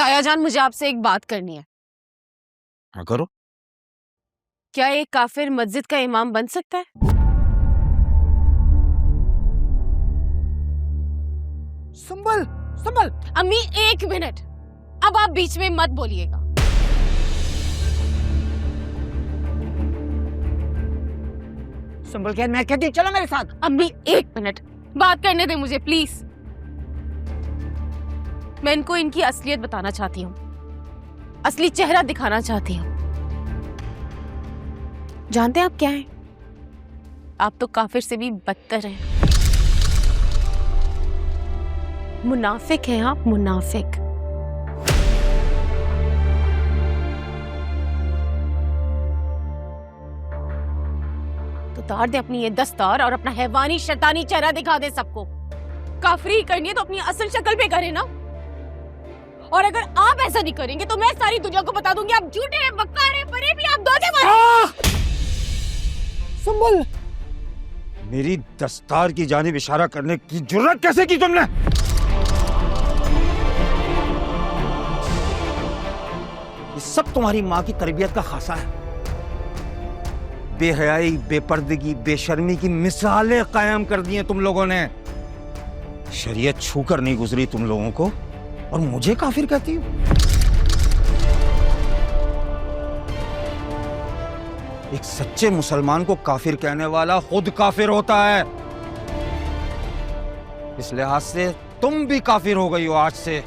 ताया जान, मुझे आपसे एक बात करनी है। हाँ करो। क्या एक काफिर मस्जिद का इमाम बन सकता है? संभल संभल। अम्मी 1 मिनट, अब आप बीच में मत बोलिएगा। संभल के मैं कहती चलो मेरे साथ। अम्मी 1 मिनट बात करने दे मुझे प्लीज। मैं इनको इनकी असलियत बताना चाहती हूँ, असली चेहरा दिखाना चाहती हूँ। जानते हैं आप क्या हैं? आप तो काफिर से भी बदतर हैं। मुनाफिक हैं आप, मुनाफिक। तो उतार दे अपनी ये दस्तार और अपना हैवानी शैतानी चेहरा दिखा दे सबको। काफरी करनी है तो अपनी असल शक्ल पे करे ना। और अगर आप ऐसा नहीं करेंगे तो मैं सारी दुनिया को बता दूंगी आप झूठे हैं, मक्कार हैं, फरेबी, आप धोखेबाज। संभल। मेरी दस्तार की जानिब इशारा करने की जुर्रत कैसे की तुमने? ये सब तुम्हारी माँ की तरबियत का खासा है। बेहयाई, बेपर्दगी, बेशर्मी की मिसालें कायम कर दी हैं तुम लोगों ने। शरीयत छूकर नहीं गुजरी तुम लोगों को, और मुझे काफिर कहती हो? एक सच्चे मुसलमान को काफिर कहने वाला खुद काफिर होता है। इस लिहाज से तुम भी काफिर हो गई हो आज से।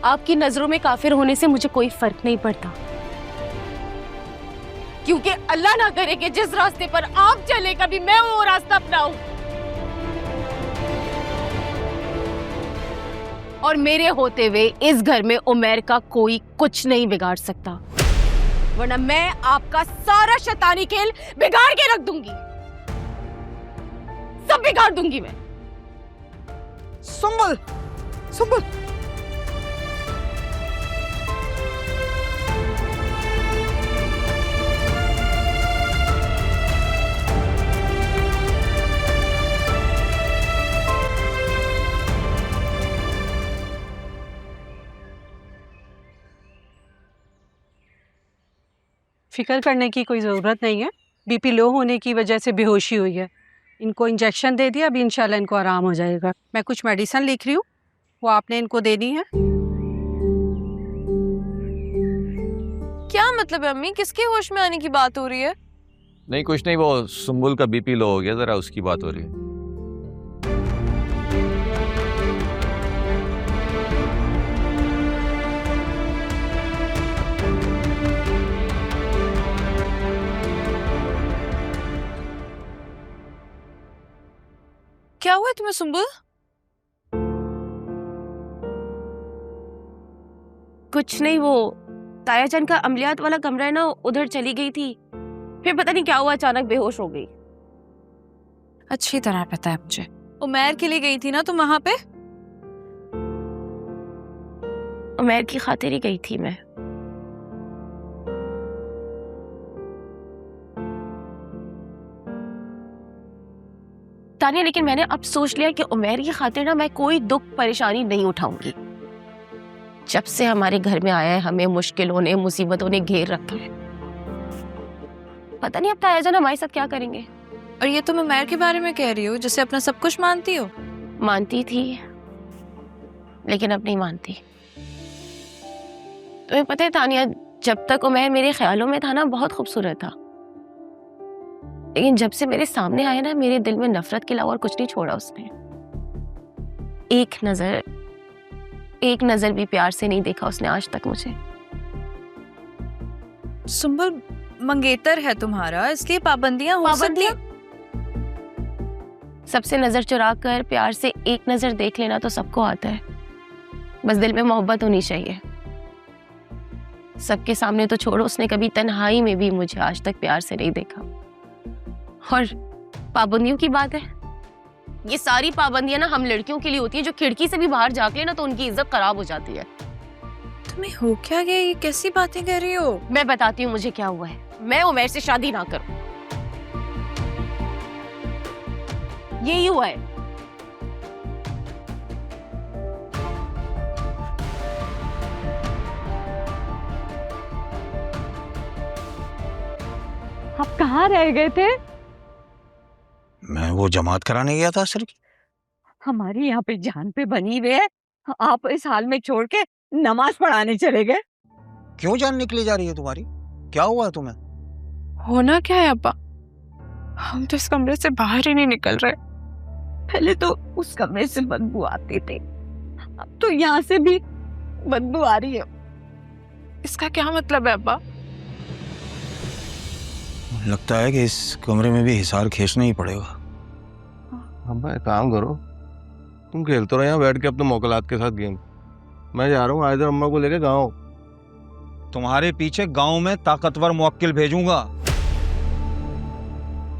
आपकी नजरों में काफिर होने से मुझे कोई फर्क नहीं पड़ता, क्योंकि अल्लाह ना करे कि जिस रास्ते पर आप चले कभी मैं वो रास्ता अपनाऊं। और मेरे होते हुए इस घर में उमैर का कोई कुछ नहीं बिगाड़ सकता, वरना मैं आपका सारा शैतानी खेल बिगाड़ के रख दूंगी। सब बिगाड़ दूंगी मैं। संभल संभल। फिक्र करने की कोई ज़रूरत नहीं है। बीपी लो होने की वजह से बेहोशी हुई है। इनको इंजेक्शन दे दिया, अभी इंशाल्लाह इनको आराम हो जाएगा। मैं कुछ मेडिसिन लिख रही हूँ, वो आपने इनको देनी है। क्या मतलब है अम्मी, किसके होश में आने की बात हो रही है? नहीं कुछ नहीं, वो सुम्बुल का बीपी लो हो गया जरा, उसकी बात हो रही है। क्या हुआ तुम्हें सुम्बुल? कुछ नहीं, वो ताया जान का अमलियात वाला कमरा है ना, उधर चली गई थी, फिर पता नहीं क्या हुआ, अचानक बेहोश हो गई। अच्छी तरह पता है मुझे। उमैर के लिए गई थी ना तुम वहां पे? उमैर की खातिर ही गई थी मैं। तानिया, लेकिन मैंने अब सोच लिया कि उमैर की खातिर ना मैं कोई दुख परेशानी नहीं उठाऊंगी। जब से हमारे घर में आया है हमें मुश्किलों ने, मुसीबतों ने घेर रखा है। पता नहीं अब ताया जान हमारे साथ क्या करेंगे। और ये तुम उमैर के बारे में कह रही हो जिसे अपना सब कुछ मानती हो? मानती थी लेकिन अब नहीं मानती। तुम्हें पता है तानिया, जब तक उमैर मेरे ख्यालों में था ना बहुत खूबसूरत था, लेकिन जब से मेरे सामने आया ना मेरे दिल में नफरत के अलावा और कुछ नहीं छोड़ा उसने। एक नजर भी प्यार से नहीं देखा उसने आज तक मुझे। सुम्बुल मंगेतर है तुम्हारा, इसलिए पाबंदियां हो सकती हैं। सबसे नजर चुरा कर प्यार से एक नजर देख लेना तो सबको आता है, बस दिल में मोहब्बत होनी चाहिए। सबके सामने तो छोड़ो, उसने कभी तन्हाई में भी मुझे आज तक प्यार से नहीं देखा। और पाबंदियों की बात है, ये सारी पाबंदियां ना हम लड़कियों के लिए होती है, जो खिड़की से भी बाहर झांक ले ना तो उनकी इज्जत खराब हो जाती है। तुम्हें हो क्या गया? ये कैसी बातें कर रही हो? मैं बताती हूँ मुझे क्या हुआ है। मैं उमैर से शादी ना करूं, यही हुआ है। आप कहाँ रह गए थे? मैं वो जमात कराने गया था सर। हमारी यहाँ पे जान पे बनी हुई है, आप इस हाल में छोड़ के नमाज पढ़ाने चले गए। क्यों जान निकली जा रही है तुम्हारी? क्या हुआ है तुम्हें? होना क्या है अब्बा? हम तो इस कमरे से बाहर ही नहीं निकल रहे। पहले तो उस कमरे से बदबू आती थी, अब तो यहाँ से भी बदबू आ रही है। इसका क्या मतलब है अब्बा? लगता है कि इस कमरे में भी हिसार खींचना ही पड़ेगा। अब्बा एक काम करो, तुम खेलते रहो यहाँ बैठ के अपने मोकलात के साथ गेम। मैं जा रहा हूँ आयदर अम्मा को लेके गाँव। तुम्हारे पीछे गांव में ताकतवर मुवक्किल भेजूंगा।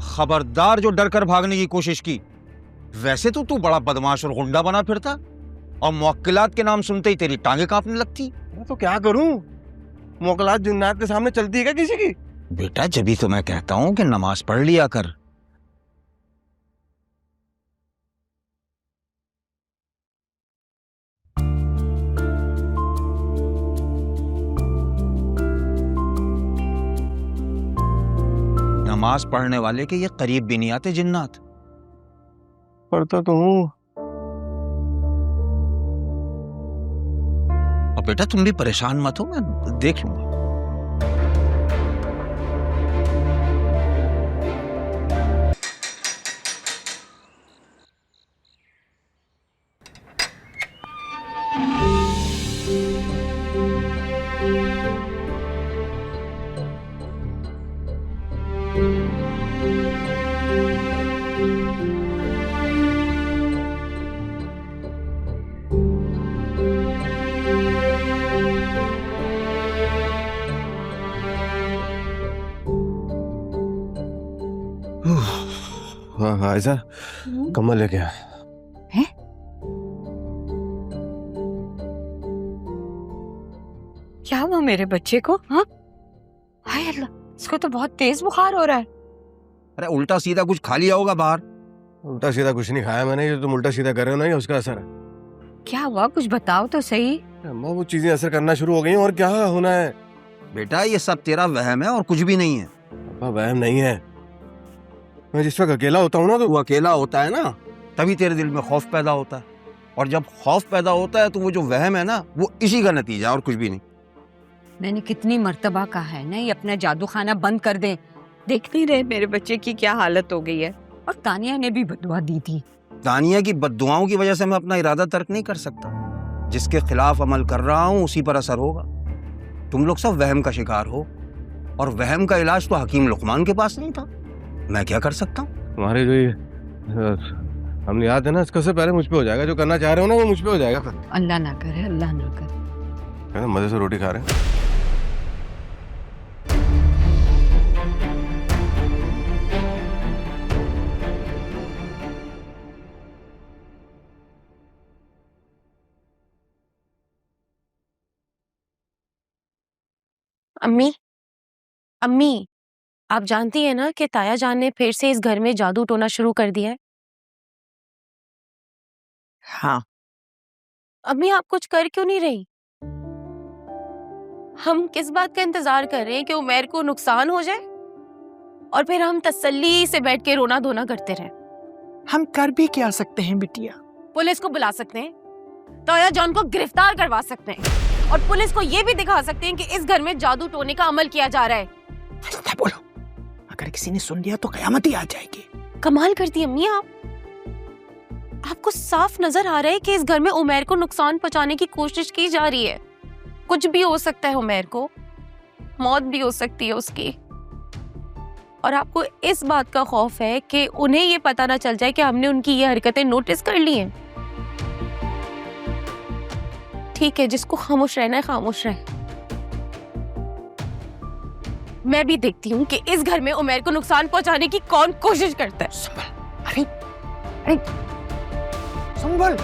खबरदार जो डर कर भागने की कोशिश की। वैसे तो तू बड़ा बदमाश और गुंडा बना फिरता, और मुवक्किलात के नाम सुनते ही तेरी टांगे कांपने लगती। मैं तो क्या करूँ, मोकलात जिन्नात के सामने चलती है क्या किसी की? बेटा जब ही तो मैं कहता हूं कि नमाज पढ़ लिया कर। नमाज पढ़ने वाले के ये करीब भी नहीं आते जिन्नात। पढ़ता तो हूँ। और बेटा तुम भी परेशान मत हो, मैं देख लूंगा। हाँ हाँ ऐसा कमल लेके आ। क्या हुआ मेरे बच्चे को? हाँ, हाय अल्लाह, इसको तो बहुत तेज बुखार हो रहा है। अरे उल्टा सीधा कुछ खा लिया होगा बाहर। उल्टा सीधा कुछ नहीं खाया मैंने, ये तुम उल्टा सीधा कर रहे हो ना, ये उसका असर है। क्या हुआ, कुछ बताओ तो सही। अम्मा वो चीजें असर करना शुरू हो गई और क्या होना है? बेटा ये सब तेरा वहम है और कुछ भी नहीं है। अब्बा वहम नहीं है, मैं जिस वक्त अकेला होता हूँ ना, तो तू अकेला होता है ना, तभी तेरे दिल में खौफ पैदा होता है, और जब खौफ पैदा होता है तो वो जो वहम है ना, वो इसी का नतीजा और कुछ भी नहीं। मैंने कितनी मर्तबा कहा है ना, ये अपना जादू खाना बंद कर दे। देख नहीं रहे मेरे बच्चे की क्या हालत हो गई है। और तानिया ने भी बदुआ दी थी। तानिया की बद्दुआओं की वजह से मैं अपना इरादा तर्क नहीं कर सकता। जिसके खिलाफ अमल कर रहा हूँ उसी पर असर होगा। तुम लोग सब वहम का शिकार हो, और वहम का इलाज तो हकीम लुकमान के पास नहीं था। मैं क्या कर सकता हूँ? तुम्हारे जो ये हमने याद है ना, इसका से पहले मुझ पे हो जाएगा। जो करना चाह रहे हो ना वो मुझ पे हो जाएगा फिर। अल्लाह ना करे, अल्लाह ना करे। मजे से रोटी खा रहे हैं। अम्मी, अम्मी, आप जानती हैं ना कि ताया जान ने फिर से इस घर में जादू टोना शुरू कर दिया है। हाँ, अम्मी आप कुछ कर क्यों नहीं रही? हम किस बात का इंतजार कर रहे हैं कि उमैर को नुकसान हो जाए और फिर हम तसल्ली से बैठ के रोना धोना करते रहे? हम कर भी क्या सकते हैं बिटिया? पुलिस को बुला सकते हैं, ताया जान को गिरफ्तार करवा सकते हैं, और पुलिस को ये भी दिखा सकते हैं कि इस घर में जादू टोने का अमल किया जा रहा है। ना बोलो, अगर किसी ने सुन लिया तो कयामत ही आ जाएगी। कमाल करती अम्मी आप। आपको साफ नजर आ रहा है कि इस घर में उमैर को नुकसान पहुंचाने की कोशिश की जा रही है। कुछ भी हो सकता है, उमैर को मौत भी हो सकती है उसकी, और आपको इस बात का खौफ है कि उन्हें ये पता ना चल जाए कि हमने उनकी ये हरकतें नोटिस कर ली हैं। ठीक है, जिसको खामोश रहना है खामोश रहे। मैं भी देखती हूँ कि इस घर में उमैर को नुकसान पहुंचाने की कौन कोशिश करता है। संभल, अरे संभल।